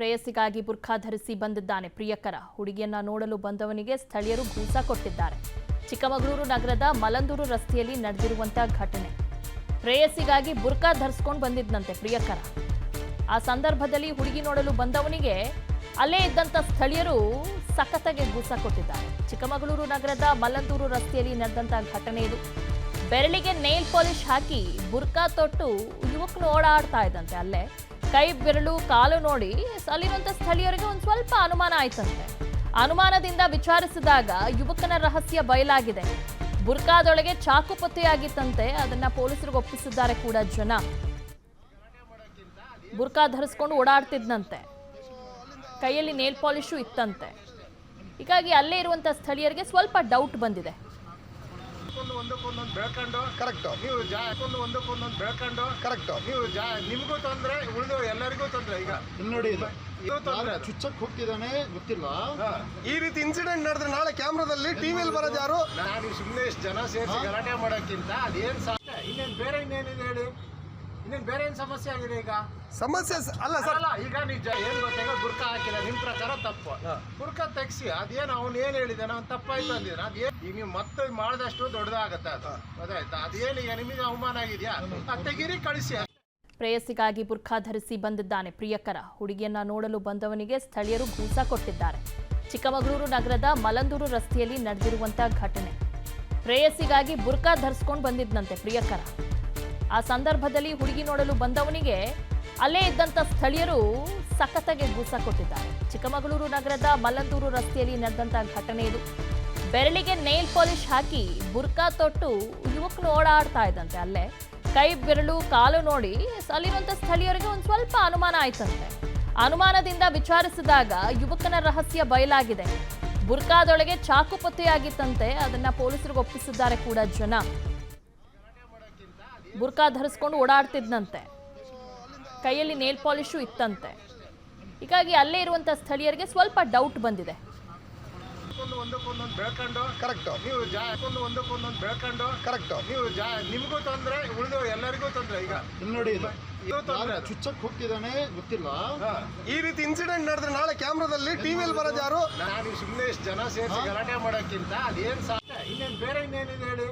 ಪ್ರೇಯಸಿಗಾಗಿ ಬುರ್ಖಾ ಧರಿಸಿ ಬಂದಿದ್ದಾನೆ ಪ್ರಿಯಕರ. ಹುಡುಗಿಯನ್ನ ನೋಡಲು ಬಂದವನಿಗೆ ಸ್ಥಳೀಯರು ಗೂಸ ಕೊಟ್ಟಿದ್ದಾರೆ. ಚಿಕ್ಕಮಗಳೂರು ನಗರದ ಮಲಂದೂರು ರಸ್ತೆಯಲ್ಲಿ ನಡೆದಿರುವಂತಹ ಘಟನೆ. ಪ್ರೇಯಸಿಗಾಗಿ ಬುರ್ಖಾ ಧರಿಸಿಕೊಂಡು ಬಂದಿದ್ದಂತೆ ಪ್ರಿಯಕರ. ಆ ಸಂದರ್ಭದಲ್ಲಿ ಹುಡುಗಿ ನೋಡಲು ಬಂದವನಿಗೆ ಅಲ್ಲೇ ಇದ್ದಂತ ಸ್ಥಳೀಯರು ಸಖತ್ತಾಗಿ ಗೂಸ ಕೊಟ್ಟಿದ್ದಾರೆ. ಚಿಕ್ಕಮಗಳೂರು ನಗರದ ಮಲಂದೂರು ರಸ್ತೆಯಲ್ಲಿ ನಡೆದಂತಹ ಘಟನೆ ಇದು. ಬೆರಳಿಗೆ ನೇಲ್ ಪಾಲಿಶ್ ಹಾಕಿ ಬುರ್ಖಾ ತೊಟ್ಟು ಯುವಕನು ಓಡಾಡ್ತಾ ಇದ್ದಂತೆ. ಅಲ್ಲೇ ಕೈ ಬೆರಳು ಕಾಲು ನೋಡಿ ಅಲ್ಲಿರುವಂತ ಸ್ಥಳೀಯರಿಗೆ ಒಂದು ಸ್ವಲ್ಪ ಅನುಮಾನ ಆಯ್ತಂತೆ. ಅನುಮಾನದಿಂದ ವಿಚಾರಿಸಿದಾಗ ಯುವಕನ ರಹಸ್ಯ ಬಯಲಾಗಿದೆ. ಬುರ್ಖಾದೊಳಗೆ ಚಾಕು ಪತ್ತೆಯಾಗಿತ್ತಂತೆ. ಅದನ್ನ ಪೊಲೀಸರಿಗೆ ಒಪ್ಪಿಸಿದ್ದಾರೆ ಕೂಡ ಜನ. ಬುರ್ಖಾ ಧರಿಸ್ಕೊಂಡು ಓಡಾಡ್ತಿದ್ದಂತೆ. ಕೈಯಲ್ಲಿ ನೇಲ್ ಪಾಲಿಶು ಇತ್ತಂತೆ. ಹೀಗಾಗಿ ಅಲ್ಲೇ ಇರುವಂತ ಸ್ಥಳೀಯರಿಗೆ ಸ್ವಲ್ಪ ಡೌಟ್ ಬಂದಿದೆ. ಒಂದಕ್ಕೊಂದೊಂದು ಬೆಳ್ಕೊಂಡು ಕರೆಕ್ಟ್ ನೀವು ಒಂದಕ್ಕೊಂದೊಂದು ಬೆಳ್ಕೊಂಡು ಕರೆಕ್ಟ್ ನೀವು ನಿಮಗೂ ತೊಂದ್ರೆ ಉಳಿದು ಎಲ್ಲರಿಗೂ ತೊಂದ್ರೆ. ಈಗ ನೋಡಿ ಚುಚ್ಚಕ್ ಹೋಗ್ತಿದ್ದಾನೆ ಗೊತ್ತಿಲ್ಲ. ಈ ರೀತಿ ಇನ್ಸಿಡೆಂಟ್ ನಡೆದ್ರೆ ನಾಳೆ ಕ್ಯಾಮ್ರಾದಲ್ಲಿ ಟಿವಿಯಲ್ಲಿ ಬರೋದು ಯಾರು? ನಾನು ಸುಮ್ಮನೆ ಇಷ್ಟು ಜನ ಸೇರಿಸಿ ಗಲಾಟೆ ಮಾಡೋಕ್ಕಿಂತ ಅದೇನು ಇನ್ನೇನು ಬೇರೆ ಇನ್ನೇನಿದೆ ಹೇಳಿ? ಇನ್ನೇನು ಬೇರೆ ಏನು ಸಮಸ್ಯೆ ಆಗಿದೆ? ಈಗ ಸಮಸ್ಯೆ ಅಲ್ಲ ಸರ್. ಅಲ್ಲ ಈಗ ನಿಜ ಏನು ಗೊತ್ತಾಗ ಬುರ್ಖಾ ಹಾಕಿಲ್ಲ ನಿಮ್ಮ ಪ್ರಕಾರ ತಪ್ಪು. ಬುರ್ಖಾ ತೆಗ್ಸಿ ಅದೇನು ಅವ್ನು ಏನು ಹೇಳಿದಾನೆ ಅವ್ನು ತಪ್ಪಾಯ್ತು ಅಂದಿದ್ದಾನೆ. ಅದೇನು ಈಗ ನೀವು ಮತ್ತೆ ಮಾಡಿದಷ್ಟು ದೊಡ್ಡದಾಗತ್ತೆ. ಅದು ಗೊತ್ತಾಯ್ತಾ? ಅದೇನು ಈಗ ನಿಮಗೆ ಅವಮಾನ ಆಗಿದೆಯಾ? ತೆಗೀರಿ ಕಳಿಸಿ. ಪ್ರೇಯಸಿಗಾಗಿ ಬುರ್ಖಾ ಧರಿಸಿ ಬಂದಿದ್ದಾನೆ ಪ್ರಿಯಕರ. ಹುಡುಗಿಯನ್ನ ನೋಡಲು ಬಂದವನಿಗೆ ಸ್ಥಳೀಯರು ಗೂಸ ಕೊಟ್ಟಿದ್ದಾರೆ. ಚಿಕ್ಕಮಗಳೂರು ನಗರದ ಮಲಂದೂರು ರಸ್ತೆಯಲ್ಲಿ ನಡೆದಿರುವಂತಹ ಘಟನೆ. ಪ್ರೇಯಸಿಗಾಗಿ ಬುರ್ಖಾ ಧರಿಸ್ಕೊಂಡು ಬಂದಿದ್ದಂತೆ ಪ್ರಿಯಕರ. ಆ ಸಂದರ್ಭದಲ್ಲಿ ಹುಡುಗಿ ನೋಡಲು ಬಂದವನಿಗೆ ಅಲ್ಲೇ ಇದ್ದಂತ ಸ್ಥಳೀಯರು ಸಖತ್ತಾಗಿ ಗೂಸ ಕೊಟ್ಟಿದ್ದಾರೆ. ಚಿಕ್ಕಮಗಳೂರು ನಗರದ ಮಲಂದೂರು ರಸ್ತೆಯಲ್ಲಿ ನಡೆದಂತಹ ಘಟನೆ ಇದು. ಬೆರಳಿಗೆ ನೇಲ್ ಪಾಲಿಶ್ ಹಾಕಿ ಬುರ್ಖಾ ತೊಟ್ಟು ಯುವಕನು ಓಡಾಡ್ತಾ ಇದ್ದಂತೆ. ಅಲ್ಲೇ ಕೈ ಬೆರಳು ಕಾಲು ನೋಡಿ ಅಲ್ಲಿರುವಂತ ಸ್ಥಳೀಯರಿಗೆ ಒಂದು ಸ್ವಲ್ಪ ಅನುಮಾನ ಆಯ್ತಂತೆ. ಅನುಮಾನದಿಂದ ವಿಚಾರಿಸಿದಾಗ ಯುವಕನ ರಹಸ್ಯ ಬಯಲಾಗಿದೆ. ಬುರ್ಖಾದೊಳಗೆ ಚಾಕು ಪತ್ತೆಯಾಗಿತ್ತಂತೆ. ಅದನ್ನ ಪೊಲೀಸರಿಗೆ ಒಪ್ಪಿಸಿದ್ದಾರೆ ಕೂಡ ಜನ. ಬುರ್ಖಾ ಧರಿಸ್ಕೊಂಡು ಓಡಾಡ್ತಿದ್ದಂತೆ. ಕೈಯಲ್ಲಿ ನೇಲ್ ಪಾಲಿಶು ಇತ್ತಂತೆ. ಹೀಗಾಗಿ ಅಲ್ಲೇ ಇರುವಂತ ಸ್ಥಳೀಯರಿಗೆ ಸ್ವಲ್ಪ ಡೌಟ್ ಬಂದಿದೆ. ಒಂದಕ್ಕೊಂದೊಂದು ಬೆಳ್ಕೊಂಡು ಕರೆಕ್ಟ್ ನೀವು ಒಂದಕ್ಕೊಂದೊಂದು ಬೆಳ್ಕೊಂಡು ಕರೆಕ್ಟ್ ನೀವು ನಿಮಗೂ ತೊಂದ್ರೆ ಉಳಿದು ಎಲ್ಲರಿಗೂ ತೊಂದ್ರೆ. ಈಗ ನೋಡಿ ಚುಚ್ಚಕ್ ಹೋಗ್ತಿದ್ದಾನೆ ಗೊತ್ತಿಲ್ಲ. ಈ ರೀತಿ ಇನ್ಸಿಡೆಂಟ್ ನಡೆದ್ರೆ ನಾಳೆ ಕ್ಯಾಮ್ರಾದಲ್ಲಿ ಟಿವಿಯಲ್ಲಿ ಬರೋದು ಯಾರು? ನಾನು ಸುಮ್ಮನೆ ಇಷ್ಟು ಜನ ಸೇರಿಸಿ ಗಲಾಟೆ ಮಾಡೋಕ್ಕಿಂತ ಅದೇನು ಇನ್ನೇನು ಬೇರೆ ಇನ್ನೇನಿದೆ ಹೇಳಿ?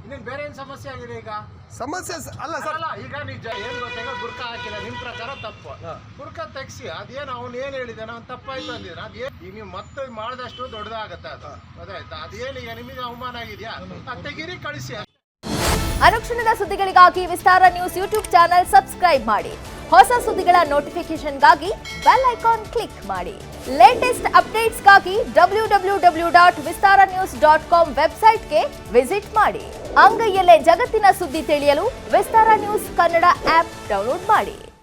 ಇನ್ನೇನು ಬೇರೆ ಏನು ಸಮಸ್ಯೆ ಆಗಿದೆ? ಈಗ ಸಮಸ್ಯೆ ಅಲ್ಲ ಸರ್. ಅಲ್ಲ ಈಗ ನಿಜ ಏನು ಗೊತ್ತಾಗ ಬುರ್ಖಾ ಹಾಕಿಲ್ಲ ನಿಮ್ಮ ಪ್ರಕಾರ ತಪ್ಪು. ಬುರ್ಖಾ ತೆಗ್ಸಿ ಅದೇನು ಅವ್ನು ಏನು ಹೇಳಿದಾನೆ ಅವ್ನು ತಪ್ಪಾಯ್ತು ಅಂದಿದ್ದಾನೆ. ಅದೇನು ಈಗ ನೀವು ಮತ್ತೆ ಮಾಡಿದಷ್ಟು ದೊಡ್ಡದಾಗತ್ತೆ. ಅದು ಗೊತ್ತಾಯ್ತಾ? ಅದೇನು ಈಗ ನಿಮಗೆ ಅವಮಾನ ಆಗಿದೆಯಾ? ತೆಗೀರಿ ಕಳಿಸಿ. ಅನುಕ್ಷಣದ ಸುದ್ದಿಗಳಿಗಾಗಿ ವಿಸ್ತಾರ ನ್ಯೂಸ್ ಯೂಟ್ಯೂಬ್ ಚಾನೆಲ್ ಸಬ್ಸ್ಕ್ರೈಬ್ ಮಾಡಿ. ಹೊಸ ಸುದ್ದಿಗಳ ನೋಟಿಫಿಕೇಶನ್ಗಾಗಿ ಬೆಲ್ ಐಕಾನ್ ಕ್ಲಿಕ್ ಮಾಡಿ. ಲೇಟೆಸ್ಟ್ ಅಪ್ಡೇಟ್ಸ್ಗಾಗಿ www.vistaranews.com ವೆಬ್ಸೈಟ್ಗೆ ವಿಸಿಟ್ ಮಾಡಿ. ಅಂಗೈಯಲ್ಲೇ ಜಗತ್ತಿನ ಸುದ್ದಿ ತಿಳಿಯಲು ವಿಸ್ತಾರ ನ್ಯೂಸ್ ಕನ್ನಡ ಆಪ್ ಡೌನ್ಲೋಡ್ ಮಾಡಿ.